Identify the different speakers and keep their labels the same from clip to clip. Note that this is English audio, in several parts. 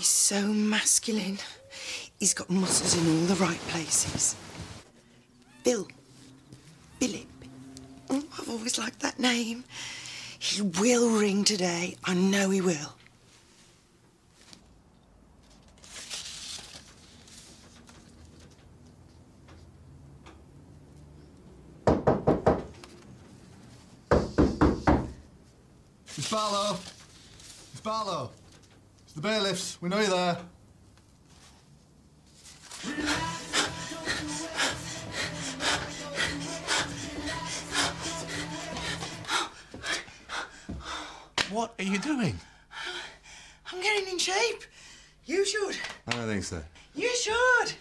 Speaker 1: He's so masculine. He's got muscles in all the right places. Bill. Philip. Oh, I've always liked that name. He will ring today. I know he will.
Speaker 2: Miss Barlow! Miss Barlow! It's the bailiffs. We know you're there.
Speaker 3: What are you doing?
Speaker 1: I'm getting in shape. You should.
Speaker 2: I don't think so.
Speaker 1: You should.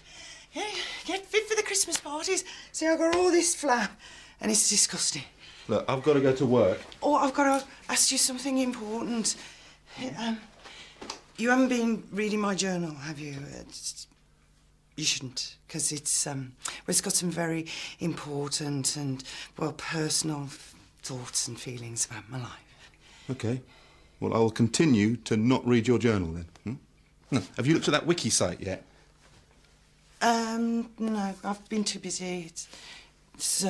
Speaker 1: Yeah, get fit for the Christmas parties. See, I've got all this flab, and it's disgusting.
Speaker 2: Look, I've got to go to work.
Speaker 1: Oh, I've got to ask you something important. You haven't been reading my journal, have you? You shouldn't, because it's got some very important and, well, personal thoughts and feelings about my life.
Speaker 2: OK. Well, I will continue to not read your journal, then. No. Have you looked at that wiki site yet?
Speaker 1: No, I've been too busy. It's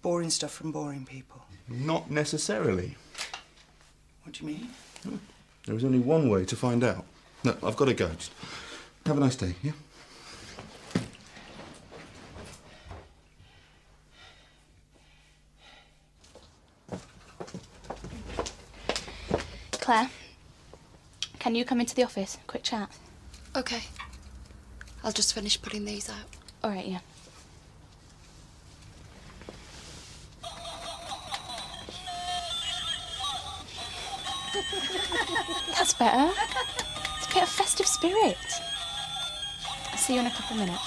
Speaker 1: boring stuff from boring people.
Speaker 2: Not necessarily.
Speaker 1: What do you mean?
Speaker 2: There is only one way to find out. No, I've got to go. Just have a nice day, yeah?
Speaker 4: Claire, can you come into the office? Quick chat.
Speaker 5: OK. I'll just finish putting these out.
Speaker 4: All right, yeah. That's better. It's a bit of festive spirit. I'll see you in a couple of minutes.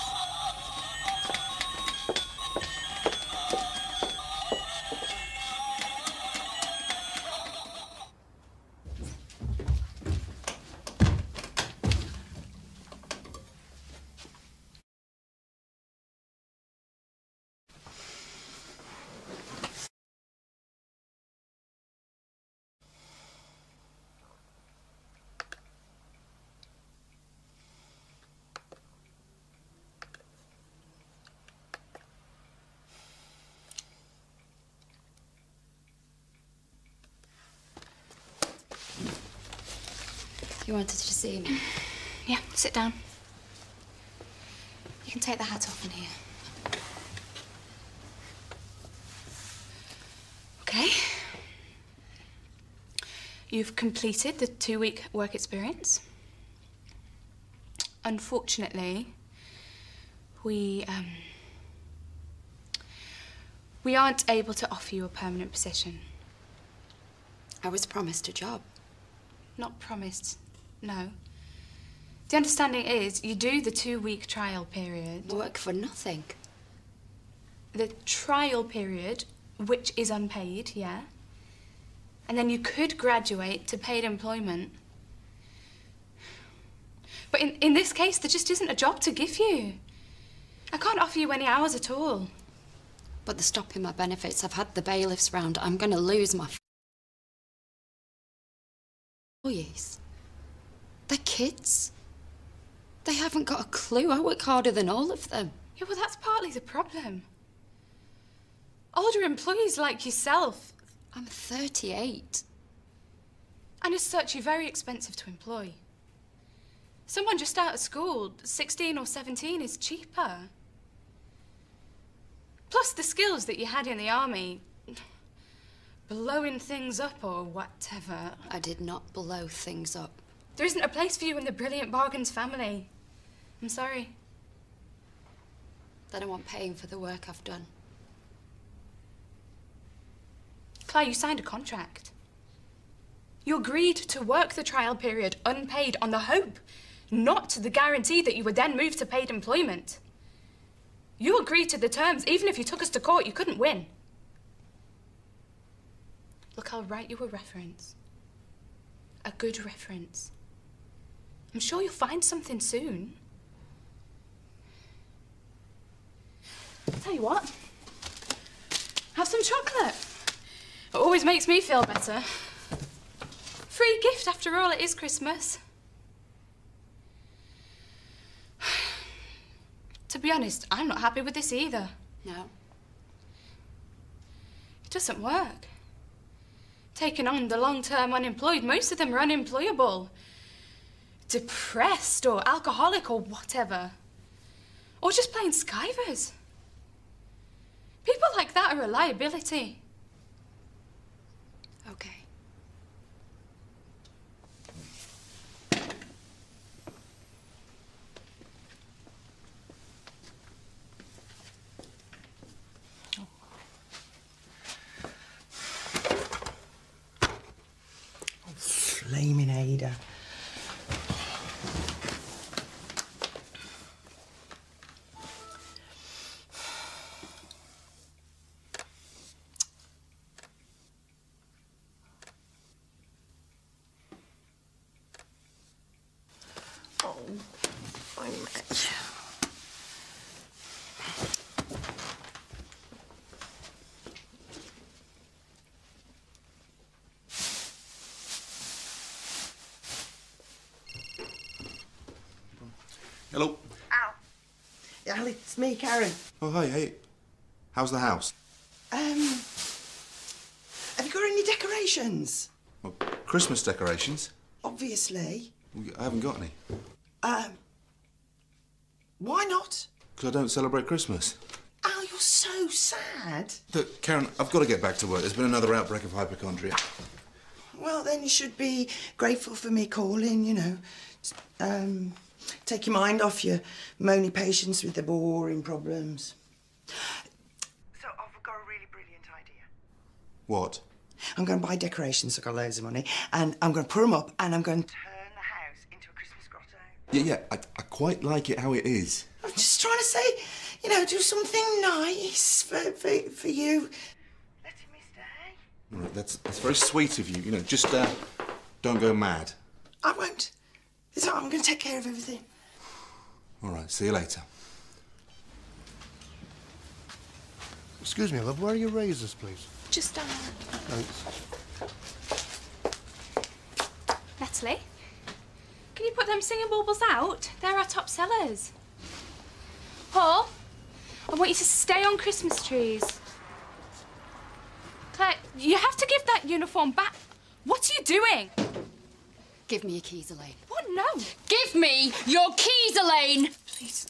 Speaker 5: You wanted to see me?
Speaker 4: Yeah, sit down. You can take the hat off in here. OK. You've completed the 2-week work experience. Unfortunately, we aren't able to offer you a permanent position.
Speaker 5: I was promised a job.
Speaker 4: Not promised, no. The understanding is you do the 2-week trial period.
Speaker 5: Work for nothing.
Speaker 4: The trial period, which is unpaid, yeah? And then you could graduate to paid employment. But in this case, there just isn't a job to give you. I can't offer you any hours at all.
Speaker 5: But they're stopping my benefits. I've had the bailiffs round. I'm going to lose my employees. They're kids. They haven't got a clue. I work harder than all of them.
Speaker 4: Yeah, well, that's partly the problem. Older employees like yourself.
Speaker 5: I'm 38.
Speaker 4: And as such, you're very expensive to employ. Someone just out of school, 16 or 17, is cheaper. Plus the skills that you had in the army, blowing things up or whatever.
Speaker 5: I did not blow things up.
Speaker 4: There isn't a place for you in the Brilliant Bargains family. I'm sorry.
Speaker 5: Then I want paying for the work I've done.
Speaker 4: Claire, you signed a contract. You agreed to work the trial period unpaid on the hope, not the guarantee that you would then move to paid employment. You agreed to the terms. Even if you took us to court, you couldn't win. Look, I'll write you a reference. A good reference. I'm sure you'll find something soon. I'll tell you what. Have some chocolate. It always makes me feel better. Free gift, after all, it is Christmas. To be honest, I'm not happy with this either.
Speaker 5: No.
Speaker 4: It doesn't work. Taking on the long-term unemployed, most of them are unemployable. Depressed or alcoholic or whatever. Or just plain skivers. People like that are a liability.
Speaker 5: Okay.
Speaker 1: Flaming Ada. Oh, I'm...
Speaker 2: Hello.
Speaker 1: Al. Yeah, Al, it's me, Karen.
Speaker 2: Oh, hi, hey. How's the house?
Speaker 1: Have you got any decorations?
Speaker 2: Well, Christmas decorations?
Speaker 1: Obviously.
Speaker 2: I haven't got any.
Speaker 1: Why not?
Speaker 2: Because I don't celebrate Christmas.
Speaker 1: Al, you're so sad.
Speaker 2: Look, Karen, I've got to get back to work. There's been another outbreak of hypochondria.
Speaker 1: Well, then you should be grateful for me calling, you know. Take your mind off your moany patients with their boring problems. So I've got a really brilliant idea.
Speaker 2: What?
Speaker 1: I'm going to buy decorations. I've got loads of money. And I'm going to put them up and I'm going to turn the house into a Christmas grotto.
Speaker 2: Yeah, I quite like it how it is.
Speaker 1: I'm just trying to say, you know, do something nice for you. Letting me stay.
Speaker 2: All right, that's very sweet of you. You know, just don't go mad.
Speaker 1: I won't. I'm going to take care of everything.
Speaker 2: All right, see you later.
Speaker 6: Excuse me, love, where are your razors, please?
Speaker 4: Just,
Speaker 6: Thanks.
Speaker 4: Natalie, can you put them singing baubles out? They're our top sellers. Paul, I want you to stay on Christmas trees. Claire, you have to give that uniform back. What are you doing?
Speaker 5: Give me your keys, Elaine.
Speaker 4: What? No.
Speaker 5: Give me your keys, Elaine!
Speaker 4: Please.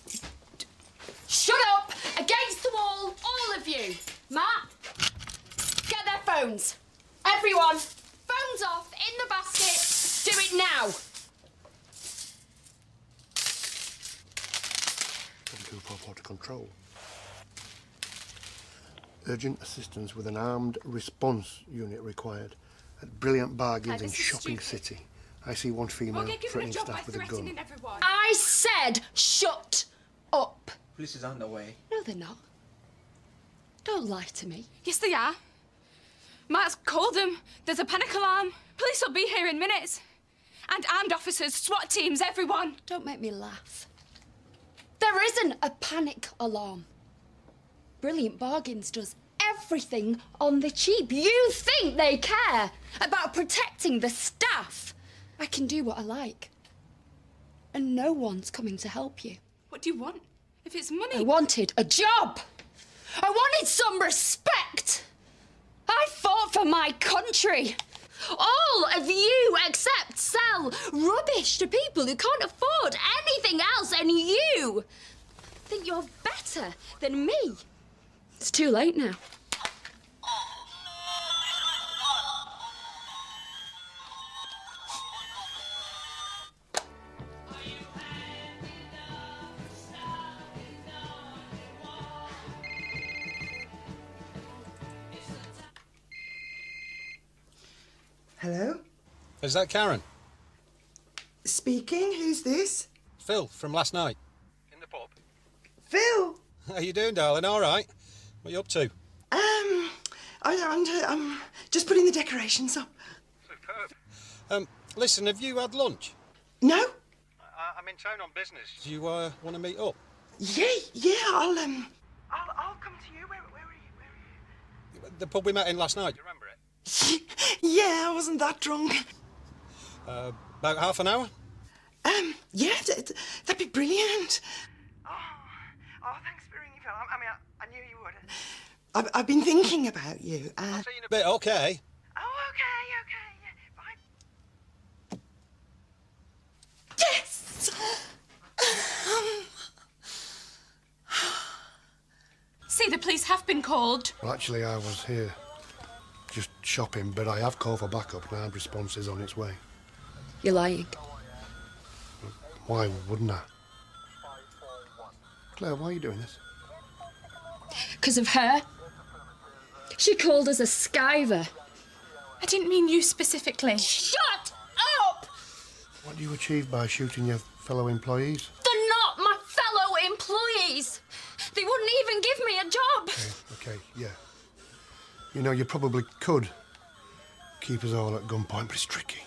Speaker 5: Shut up! Against the wall, all of you! Matt, get their phones. Everyone, phones off, in the basket. Do it now.
Speaker 6: Report to control. Urgent assistance with an armed response unit required at Brilliant Bargains in
Speaker 4: this is
Speaker 6: Shopping
Speaker 4: stupid.
Speaker 6: City. I see one female
Speaker 4: We'll get given a
Speaker 6: threatening
Speaker 4: job by
Speaker 6: staff with a
Speaker 4: threatening
Speaker 6: gun.
Speaker 4: everyone.
Speaker 5: I said shut up.
Speaker 7: Police is on the way.
Speaker 5: No, they're not. Don't lie to me.
Speaker 4: Yes, they are. Matt's called them. There's a panic alarm. Police will be here in minutes. And armed officers, SWAT teams, everyone.
Speaker 5: Don't make me laugh. There isn't a panic alarm. Brilliant Bargains does everything on the cheap. You think they care about protecting the staff? I can do what I like. And no one's coming to help you.
Speaker 4: What do you want? If it's money...
Speaker 5: I wanted a job. I wanted some respect. I fought for my country. All of you except sell rubbish to people who can't afford anything else, and you think you're better than me. It's too late now.
Speaker 1: Hello?
Speaker 8: Is that Karen?
Speaker 1: Speaking. Who's this?
Speaker 8: Phil, from last night. In the pub.
Speaker 1: Phil.
Speaker 8: How you doing, darling? All right? What you up to?
Speaker 1: I'm just putting the decorations up.
Speaker 3: Superb.
Speaker 8: Listen, have you had lunch?
Speaker 1: No?
Speaker 3: I'm in town on business.
Speaker 8: Do you want to meet up?
Speaker 1: Yeah, I'll come to you. Where are you?
Speaker 8: The pub we met in last night.
Speaker 3: You remember it?
Speaker 1: Yeah, I wasn't that drunk.
Speaker 8: About half an hour?
Speaker 1: Yeah, that'd be brilliant. Oh, Oh, thanks for ringing, Phil. I mean, I knew you would. I've been thinking about you.
Speaker 3: I'll see you in a bit, okay?
Speaker 1: Oh, okay, yeah. Bye. Yes!
Speaker 4: See, the police have been called.
Speaker 6: Well, actually, I was here just shopping, but I have called for backup and armed response is on its way.
Speaker 5: You're lying.
Speaker 6: Why wouldn't I? Claire, why are you doing this?
Speaker 5: Because of her. She called us a skiver.
Speaker 4: I didn't mean you specifically.
Speaker 5: Shut up!
Speaker 6: What do you achieve by shooting your fellow employees?
Speaker 5: They're not my fellow employees. They wouldn't even give me a job.
Speaker 6: Okay, yeah. You know, you probably could keep us all at gunpoint, but it's tricky.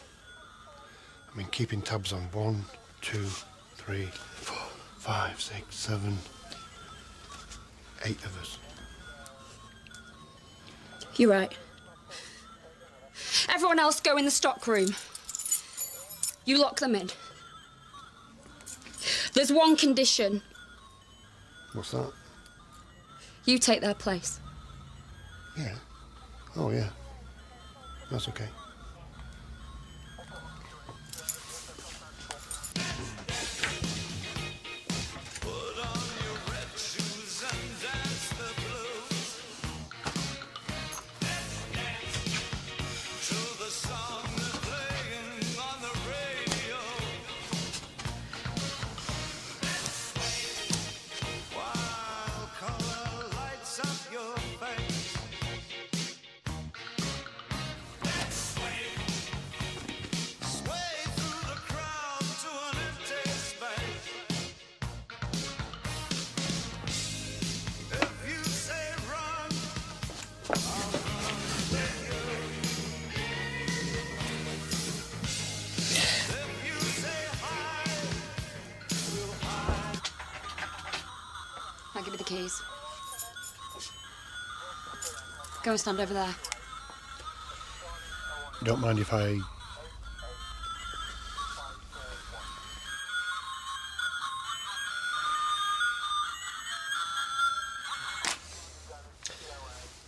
Speaker 6: I mean, keeping tabs on 1, 2, 3, 4, 5, 6, 7, 8 of us.
Speaker 5: You're right. Everyone else go in the stock room. You lock them in. There's one condition.
Speaker 6: What's that?
Speaker 5: You take their place.
Speaker 6: Yeah. Oh, yeah. That's okay.
Speaker 5: Now give me the keys. Go and stand over there.
Speaker 6: Don't mind if I...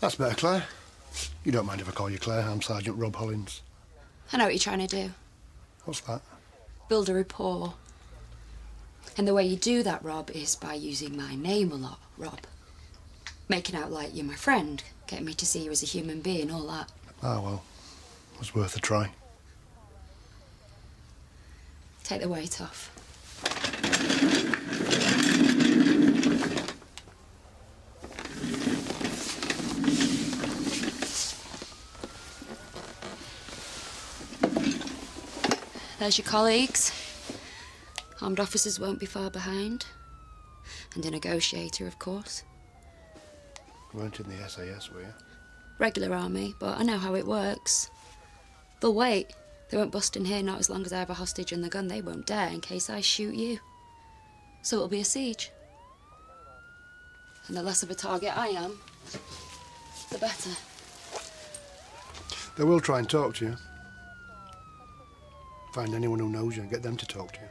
Speaker 6: That's better, Claire. You don't mind if I call you Claire? I'm Sergeant Rob Hollins.
Speaker 5: I know what you're trying to do.
Speaker 6: What's that?
Speaker 5: Build a rapport. And the way you do that, Rob, is by using my name a lot, Rob. Making out like you're my friend, getting me to see you as a human being, all that.
Speaker 6: Ah, well, it was worth a try.
Speaker 5: Take the weight off. There's your colleagues. Armed officers won't be far behind. And a negotiator, of course.
Speaker 6: You weren't in the SAS, were you?
Speaker 5: Regular army, but I know how it works. They'll wait. They won't bust in here, not as long as I have a hostage and the gun. They won't dare in case I shoot you. So it'll be a siege. And the less of a target I am, the better.
Speaker 6: They will try and talk to you. Find anyone who knows you and get them to talk to you.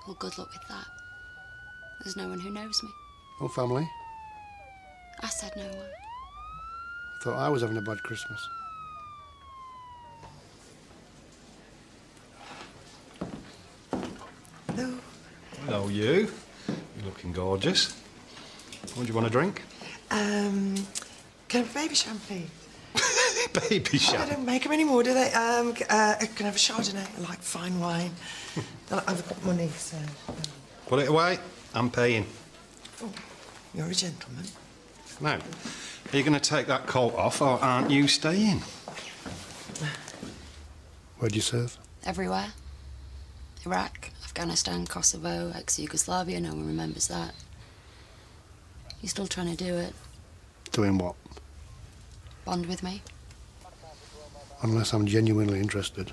Speaker 5: Well, good luck with that. There's no one who knows me.
Speaker 6: No family?
Speaker 5: I said no one.
Speaker 6: I thought I was having a bad Christmas.
Speaker 1: Hello.
Speaker 8: Hello, you. You're looking gorgeous. What do you want to drink?
Speaker 1: Can I have baby champagne?
Speaker 8: Baby
Speaker 1: They
Speaker 8: champagne.
Speaker 1: don't make them anymore, do they? Can I have a Chardonnay? I like fine wine. I've got money, so...
Speaker 8: Put it away. I'm paying.
Speaker 1: Oh, you're a gentleman.
Speaker 8: Now, are you going to take that coat off, or aren't you staying?
Speaker 6: Where'd you serve?
Speaker 5: Everywhere. Iraq, Afghanistan, Kosovo, ex-Yugoslavia, no one remembers that. You still trying to do it?
Speaker 6: Doing what?
Speaker 5: Bond with me?
Speaker 6: Unless I'm genuinely interested.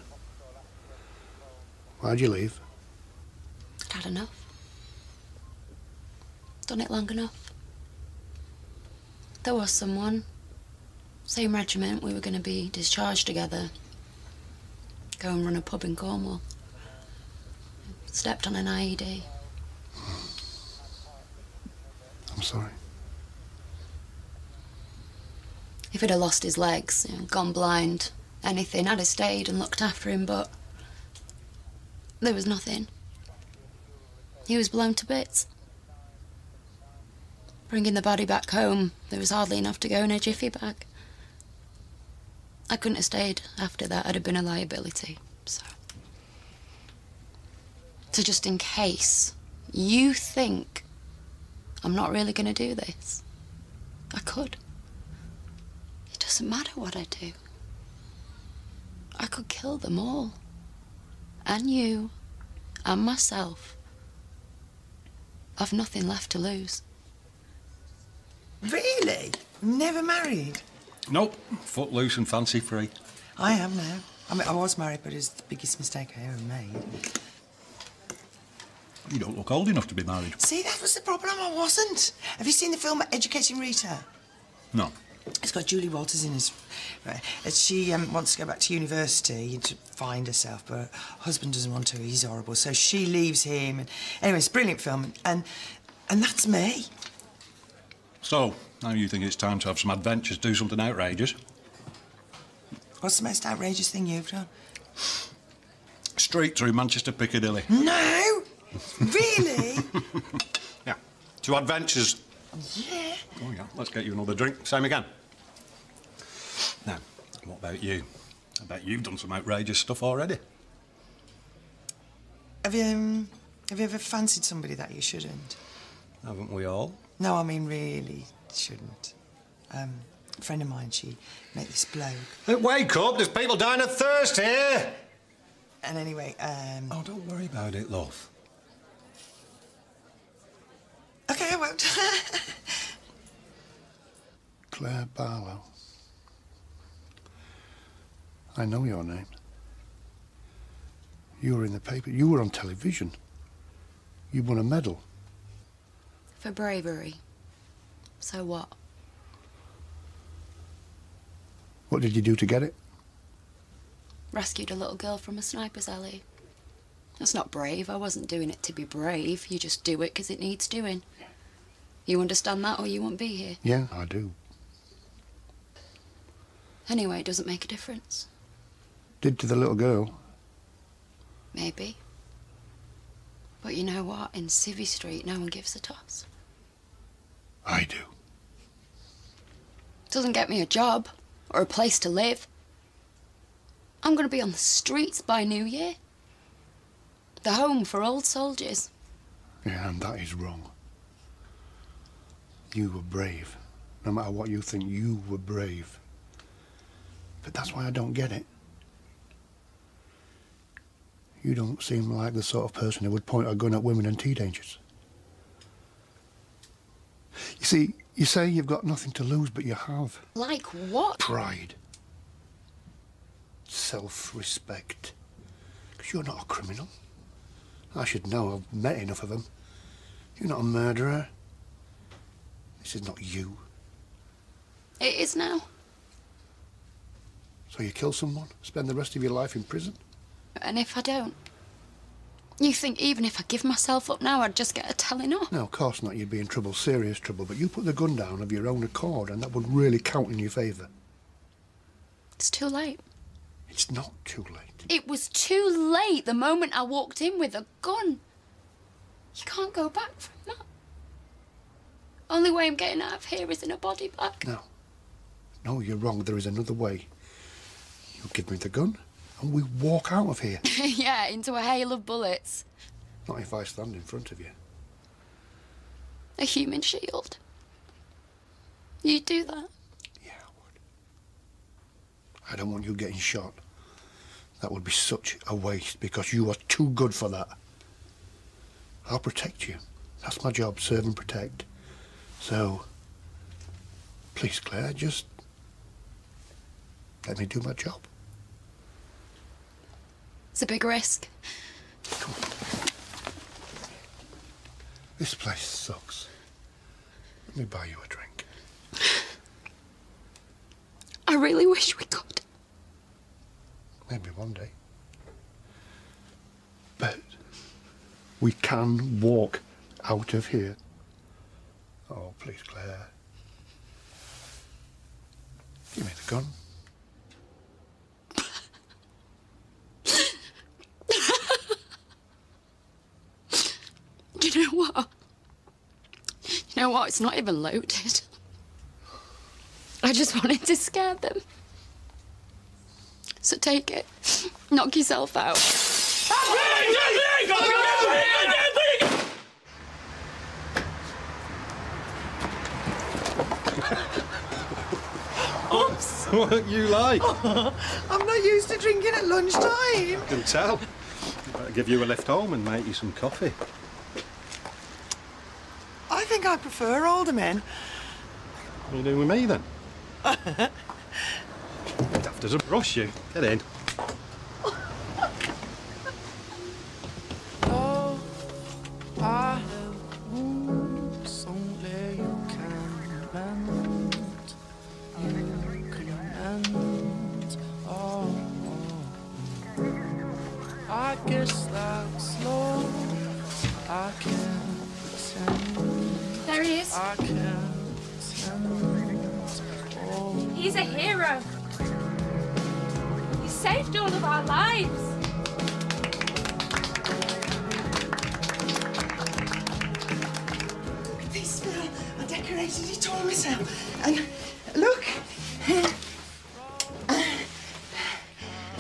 Speaker 6: Why'd you leave?
Speaker 5: I'd had enough. Done it long enough. There was someone, same regiment, we were going to be discharged together. Go and run a pub in Cornwall. Stepped on an IED.
Speaker 6: sorry.
Speaker 5: If he'd have lost his legs, gone blind, anything, I'd have stayed and looked after him, but there was nothing. He was blown to bits. Bringing the body back home, there was hardly enough to go in a jiffy bag. I couldn't have stayed after that. I'd have been a liability, so just in case you think I'm not really going to do this, I could. It doesn't matter what I do. I could kill them all. And you, and myself. I've nothing left to lose.
Speaker 1: Really? Never married?
Speaker 8: Nope. Footloose and fancy free.
Speaker 1: I am now. I mean, I was married, but it's the biggest mistake I ever made.
Speaker 8: You don't look old enough to be married.
Speaker 1: See, that was the problem. I wasn't. Have you seen the film Educating Rita?
Speaker 8: No.
Speaker 1: It's got Julie Walters in it. Right. She wants to go back to university to find herself, but her husband doesn't want to. He's horrible. So she leaves him. And anyway, it's a brilliant film. And that's me.
Speaker 8: So, now you think it's time to have some adventures, do something outrageous?
Speaker 1: What's the most outrageous thing you've done?
Speaker 8: Straight through Manchester Piccadilly.
Speaker 1: No! Really?
Speaker 8: Yeah. 2 adventures.
Speaker 1: Yeah.
Speaker 8: Oh, yeah. Let's get you another drink. Same again. Now, what about you? I bet you've done some outrageous stuff already.
Speaker 1: Have you ever fancied somebody that you shouldn't?
Speaker 8: Haven't we all?
Speaker 1: No, I mean really shouldn't. A friend of mine, she met this bloke.
Speaker 7: Hey, wake up, there's people dying of thirst here.
Speaker 1: And anyway,
Speaker 8: Oh, don't worry about it, love.
Speaker 1: OK, I won't.
Speaker 6: Claire Barlow. I know your name. You were in the paper. You were on television. You won a medal.
Speaker 5: For bravery. So what?
Speaker 6: What did you do to get it?
Speaker 5: Rescued a little girl from a sniper's alley. That's not brave. I wasn't doing it to be brave. You just do it because it needs doing. You understand that or you won't be here.
Speaker 6: Yeah, I do.
Speaker 5: Anyway, it doesn't make a difference.
Speaker 6: Did to the little girl?
Speaker 5: Maybe. But you know what? In Civvy Street, no one gives a toss.
Speaker 6: I do.
Speaker 5: Doesn't get me a job or a place to live. I'm going to be on the streets by New Year. The home for old soldiers.
Speaker 6: Yeah, and that is wrong. You were brave. No matter what you think, you were brave. But that's why I don't get it. You don't seem like the sort of person who would point a gun at women and teenagers. You see, you say you've got nothing to lose, but you have.
Speaker 5: Like what?
Speaker 6: Pride. Self-respect. Because you're not a criminal. I should know. I've met enough of them. You're not a murderer. This is not you.
Speaker 5: It is now.
Speaker 6: So you kill someone, spend the rest of your life in prison?
Speaker 5: And if I don't? You think even if I give myself up now, I'd just get a telling off?
Speaker 6: No, of course not. You'd be in trouble, serious trouble. But you put the gun down of your own accord, and that would really count in your favour.
Speaker 5: It's too late.
Speaker 6: It's not too late.
Speaker 5: It was too late the moment I walked in with a gun. You can't go back from that. Only way I'm getting out of here is in a body bag.
Speaker 6: No. No, you're wrong. There is another way. You give me the gun, and we walk out of here.
Speaker 5: Yeah, into a hail of bullets.
Speaker 6: Not if I stand in front of you.
Speaker 5: A human shield. You'd do that?
Speaker 6: Yeah, I would. I don't want you getting shot. That would be such a waste, because you are too good for that. I'll protect you. That's my job, serve and protect. So, please, Claire, just let me do my job.
Speaker 5: It's a big risk.
Speaker 6: Come on. This place sucks. Let me buy you a drink.
Speaker 5: I really wish we could.
Speaker 6: Maybe one day. But we can walk out of here. Oh, please, Claire. Give me the gun.
Speaker 5: You know what? You know what? It's not even loaded. I just wanted to scare them. So take it. Knock yourself out.
Speaker 8: Oops. What you like?
Speaker 1: I'm not used to drinking at lunchtime.
Speaker 8: I can tell. Better give you a lift home and make you some coffee.
Speaker 1: I think I prefer older men.
Speaker 8: What are you doing with me then? Daft as a brush, you. Get in.
Speaker 9: Oh, I have wounds only you can mend. You can mend. Oh, I guess that's love. I can't pretend.
Speaker 4: There he is.
Speaker 9: I can't pretend. Oh.
Speaker 4: He's a hero. He saved all of our lives.
Speaker 1: This Phil, I decorated it all myself. And look,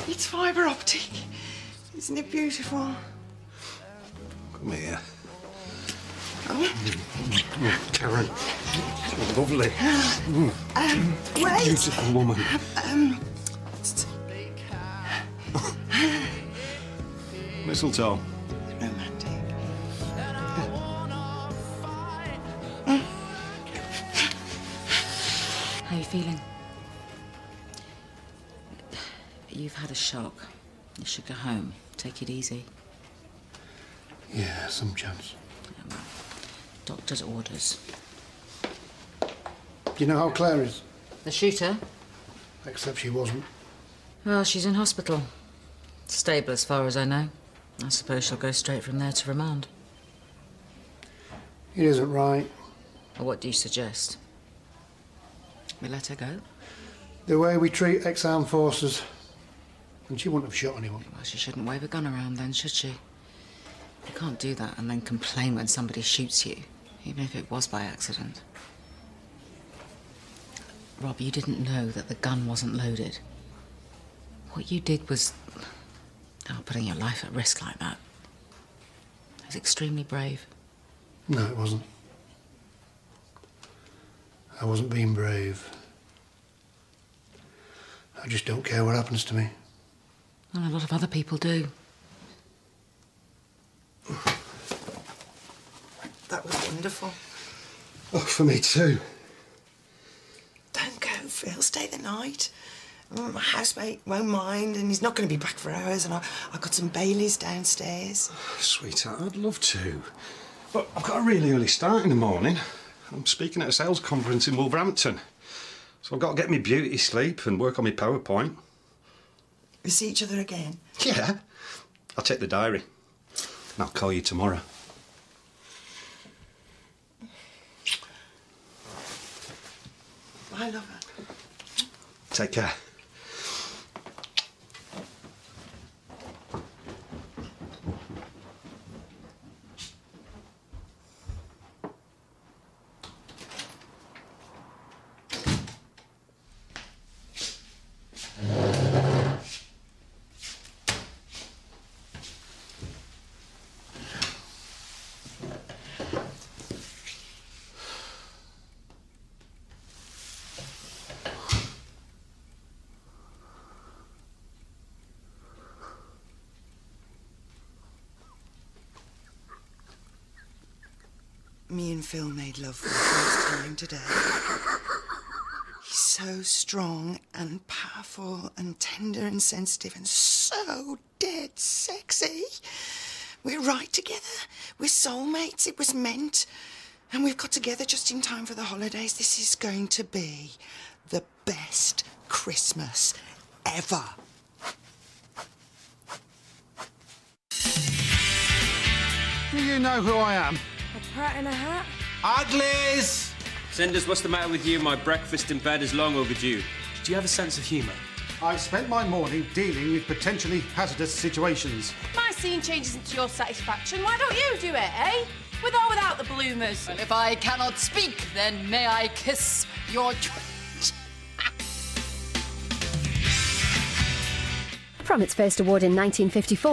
Speaker 1: it's fibre optic. Isn't it beautiful?
Speaker 8: Come here.
Speaker 1: Oh.
Speaker 8: Karen. You're lovely.
Speaker 1: Wait.
Speaker 8: Beautiful woman. Mistletoe.
Speaker 1: Romantic.
Speaker 10: How are you feeling? You've had a shock. You should go home. Take it easy.
Speaker 6: Yeah, some chance.
Speaker 10: Doctor's orders.
Speaker 6: Do you know how Claire is?
Speaker 10: The shooter?
Speaker 6: Except she wasn't.
Speaker 10: Well, she's in hospital. Stable as far as I know. I suppose she'll go straight from there to remand.
Speaker 6: It isn't right.
Speaker 10: Well, what do you suggest? We let her go?
Speaker 6: The way we treat ex-armed forces. And she wouldn't have shot anyone.
Speaker 10: Well, she shouldn't wave a gun around then, should she? You can't do that and then complain when somebody shoots you, even if it was by accident. Rob, you didn't know that the gun wasn't loaded. What you did was... putting your life at risk like that. It was extremely brave.
Speaker 6: No, it wasn't. I wasn't being brave. I just don't care what happens to me.
Speaker 10: Well, a lot of other people do.
Speaker 1: That was wonderful.
Speaker 6: Oh, for me too.
Speaker 1: Don't go, Phil. Stay the night. My housemate won't mind, and he's not going to be back for hours, and I've got some Baileys downstairs.
Speaker 8: Sweetheart, I'd love to. But I've got a really early start in the morning. I'm speaking at a sales conference in Wolverhampton. So I've got to get my beauty sleep and work on my PowerPoint.
Speaker 1: We see each other again?
Speaker 8: Yeah. I'll check the diary. And I'll call you tomorrow.
Speaker 1: I love her.
Speaker 8: Take care.
Speaker 1: Me and Phil made love for the first time today. He's so strong and powerful and tender and sensitive and so dead sexy. We're right together. We're soulmates. It was meant. And we've got together just in time for the holidays. This is going to be the best Christmas ever.
Speaker 11: Do you know who I am?
Speaker 12: A prat in a hat?
Speaker 11: Uglies!
Speaker 12: Senders, what's the matter with you? My breakfast in bed is long overdue.
Speaker 11: Do you have a sense of humour?
Speaker 13: I've spent my morning dealing with potentially hazardous situations.
Speaker 14: My scene changes into your satisfaction. Why don't you do it, eh? With or without the bloomers?
Speaker 15: Well, if I cannot speak, then may I kiss your...
Speaker 16: From its first award in 1954,